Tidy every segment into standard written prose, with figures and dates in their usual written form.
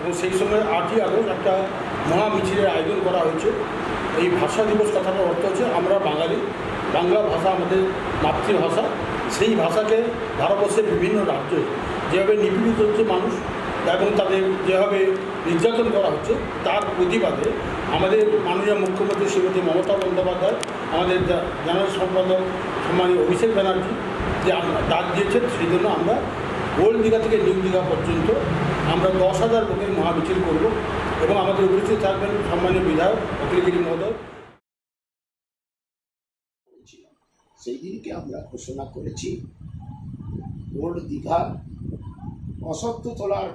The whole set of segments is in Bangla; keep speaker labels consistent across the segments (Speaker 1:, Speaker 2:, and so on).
Speaker 1: এবং সেই সঙ্গে 8ই আগস্ট একটা মহা মিছিলের আয়োজন করা হয়েছে। এই ভাষা দিবস কথাটার অর্থ হচ্ছে আমরা বাঙালি, বাংলা ভাষা আমাদের মাতৃভাষা। সেই ভাষাকে ভারতবর্ষের বিভিন্ন রাজ্যে যেভাবে নিপীড়িত হচ্ছে মানুষ এবং তাদের যেভাবে নির্যাতন করা হচ্ছে, তার প্রতিবাদে আমাদের মাননীয় মুখ্যমন্ত্রী শ্রীমতী মমতা বন্দ্যোপাধ্যায়, আমাদের জেনারেল সম্পাদক সম্মানীয় অভিষেক ব্যানার্জি যে ডাক দিয়েছেন, সেই জন্য আমরা ওল্ড দীঘা থেকে নিউ দীঘা পর্যন্ত আমরা 10,000 লোকের মহামিছিল করব এবং আমাদের উপস্থিত থাকবেন সম্মানীয় বিধায়ক অখিলগিরি মহোদয়।
Speaker 2: সেই দিনকে আমরা ঘোষণা করেছি ওল্ড দীঘা অশ্বত্থতলার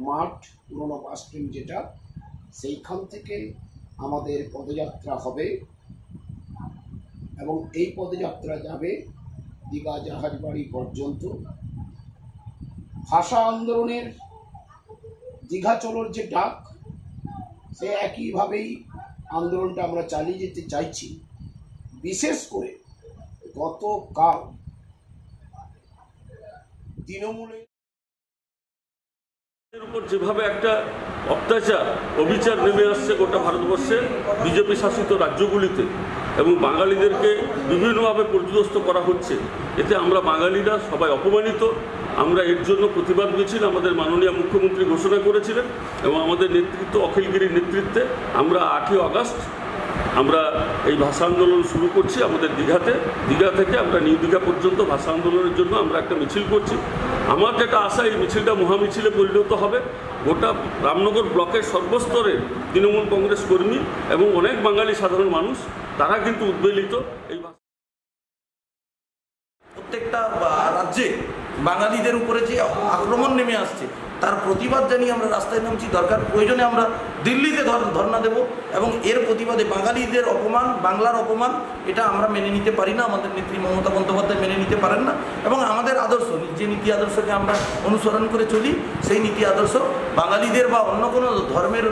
Speaker 2: মাঠ, পুরনো বাস স্ট্যান্ড যেটা, সেইখান থেকে আমাদের পদযাত্রা হবে এবং এই পদযাত্রা যাবে দীঘা জাহাজবাড়ি পর্যন্ত। ভাষা আন্দোলনের দীঘা চলোর যে ডাক, সে একইভাবেই আন্দোলনটা আমরা চালিয়ে যেতে চাইছি। বিশেষ করে গতকাল তৃণমূলের
Speaker 3: উপর যেভাবে একটা অত্যাচার অবিচার নেমে আসছে গোটা ভারতবর্ষে বিজেপি শাসিত রাজ্যগুলিতে এবং বাঙালিদেরকে বিভিন্নভাবে পর্যদস্ত করা হচ্ছে, এতে আমরা বাঙালিরা সবাই অপমানিত। আমরা এর জন্য প্রতিবাদ মিছিল আমাদের মাননীয় মুখ্যমন্ত্রী ঘোষণা করেছিলেন এবং আমাদের নেতৃত্ব অখিলগিরির নেতৃত্বে আমরা 8ই আগস্ট আমরা এই ভাষা আন্দোলন শুরু করছি। আমাদের দীঘা থেকে আমরা নিউ দীঘা পর্যন্ত ভাষা আন্দোলনের জন্য আমরা একটা মিছিল করছি। আমার যেটা আশা, এই মিছিলটা মহামিছিলে পরিণত হবে। গোটা রামনগর ব্লকের সর্বস্তরের তৃণমূল কংগ্রেস কর্মী এবং অনেক বাঙালি সাধারণ মানুষ তারা কিন্তু উদ্বেলিত। এই
Speaker 4: প্রত্যেকটা রাজ্যে বাঙালিদের উপরে যে আক্রমণ নেমে আসছে তার প্রতিবাদ জানিয়ে আমরা রাস্তায় নামছি। দরকার প্রয়োজনে আমরা দিল্লিতে ধর্ণা দেব এবং এর প্রতিবাদে বাঙালিদের অপমান, বাংলার অপমান, এটা আমরা মেনে নিতে পারি না। আমাদের নেত্রী মমতা বন্দ্যোপাধ্যায় মেনে নিতে পারেন না এবং আমাদের আদর্শ, যে নীতি আদর্শকে আমরা অনুসরণ করে চলি, সেই নীতি আদর্শ বাঙালিদের বা অন্য কোনো ধর্মের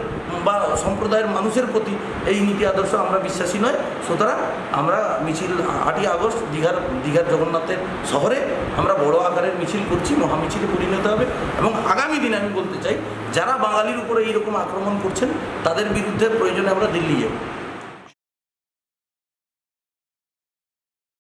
Speaker 4: বা সম্প্রদায়ের মানুষের প্রতি এই নীতি আদর্শ আমরা বিশ্বাসী নয়। সুতরাং আমরা মিছিল 8ই আগস্ট দীঘার জগন্নাথের শহরে আমরা বড় আকারের মিছিল করছি, মহামিছিলে পরিণত হবে এবং আগামী দিনে আমি বলতে চাই, যারা বাঙালির উপরে এইরকম আক্রমণ করছেন তাদের বিরুদ্ধে প্রয়োজনে আমরা দিল্লি যাব।